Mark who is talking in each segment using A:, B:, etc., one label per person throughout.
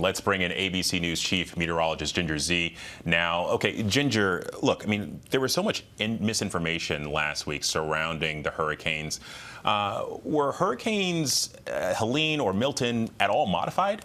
A: Let's bring in ABC News Chief Meteorologist Ginger Zee now. Okay, Ginger, look, I mean, there was so much misinformation last week surrounding the hurricanes. Were Hurricanes Helene or Milton at all modified?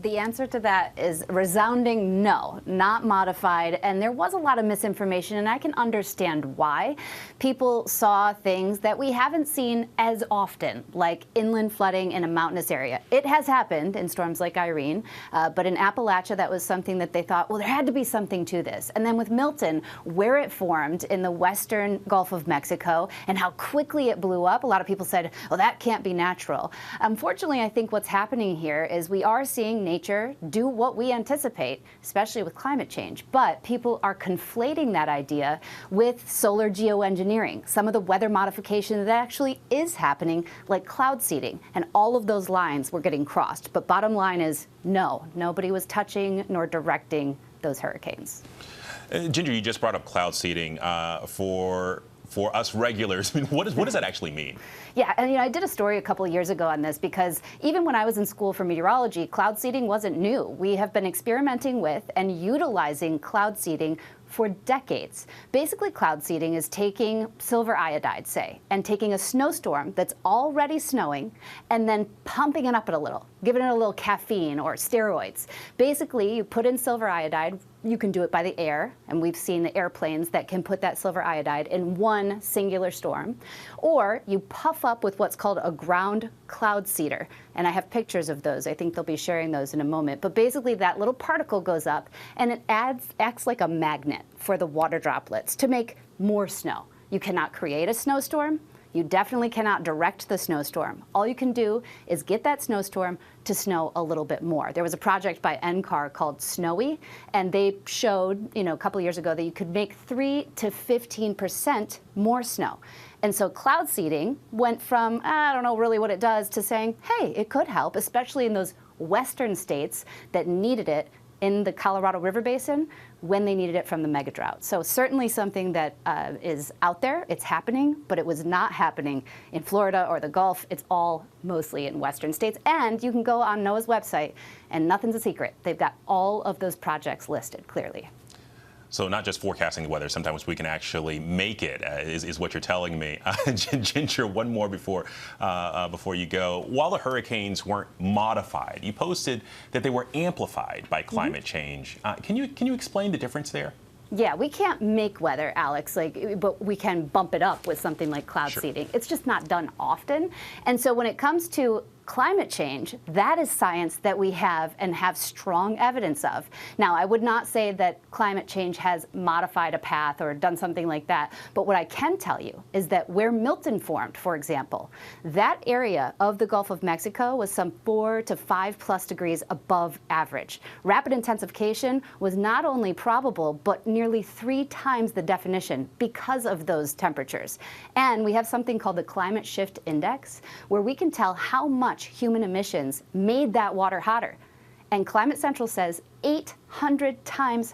B: The answer to that is resounding no, not modified. And there was a lot of misinformation, and I can understand why. People saw things that we haven't seen as often, like inland flooding in a mountainous area. It has happened in storms like Irene, but in Appalachia, that was something that they thought, well, there had to be something to this. And then with Milton, where it formed in the western Gulf of Mexico and how quickly it blew up, a lot of people said, oh, that can't be natural. Unfortunately, I think what's happening here is we are seeing nature do what we anticipate, especially with climate change. But people are conflating that idea with solar geoengineering, some of the weather modification that actually is happening, like cloud seeding. And all of those lines were getting crossed. But bottom line is, no, nobody was touching nor directing those hurricanes.
A: Ginger, you just brought up cloud seeding for us regulars. I mean, what does that actually mean?
B: Yeah, and I did a story a couple of years ago on this because even when I was in school for meteorology, cloud seeding wasn't new. We have been experimenting with and utilizing cloud seeding for decades. Basically, cloud seeding is taking silver iodide, say, and taking a snowstorm that's already snowing and then pumping it up a little, giving it a little caffeine or steroids. Basically, you put in silver iodide. You can do it by the air, and we've seen the airplanes that can put that silver iodide in one singular storm. Or you puff up with what's called a ground cloud seeder. And I have pictures of those. I think they'll be sharing those in a moment. But basically, that little particle goes up, and it acts like a magnet for the water droplets to make more snow. You cannot create a snowstorm. You definitely cannot direct the snowstorm. All you can do is get that snowstorm to snow a little bit more. There was a project by NCAR called Snowy, and they showed, a couple of years ago that you could make 3 to 15% more snow. And so cloud seeding went from, I don't know really what it does, to saying, hey, it could help, especially in those western states that needed it in the Colorado River Basin when they needed it from the mega drought. So certainly something that is out there, it's happening, but it was not happening in Florida or the Gulf. It's all mostly in western states. And you can go on NOAA's website, and nothing's a secret. They've got all of those projects listed clearly.
A: So not just forecasting the weather, sometimes we can actually make it, is what you're telling me. Ginger, one more before you go. While the hurricanes weren't modified, you posted that they were amplified by climate change. Can you explain the difference there?
B: Yeah, we can't make weather, Alex, but we can bump it up with something like cloud seeding. It's just not done often. And so when it comes to climate change, that is science that we have and have strong evidence of. Now, I would not say that climate change has modified a path or done something like that, but what I can tell you is that where Milton formed, for example, that area of the Gulf of Mexico was some 4 to 5+ degrees above average. Rapid intensification was not only probable, but nearly 3 times the definition because of those temperatures. And we have something called the Climate Shift Index, where we can tell how much human emissions made that water hotter. And Climate Central says 800 times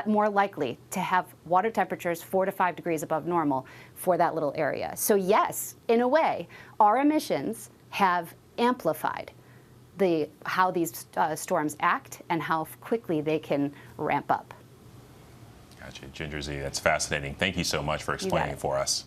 B: more likely to have water temperatures 4 to 5 degrees above normal for that little area. So yes, in a way, our emissions have amplified how these storms act and how quickly they can ramp up.
A: Gotcha. Ginger Zee, that's fascinating. Thank you so much for explaining for us.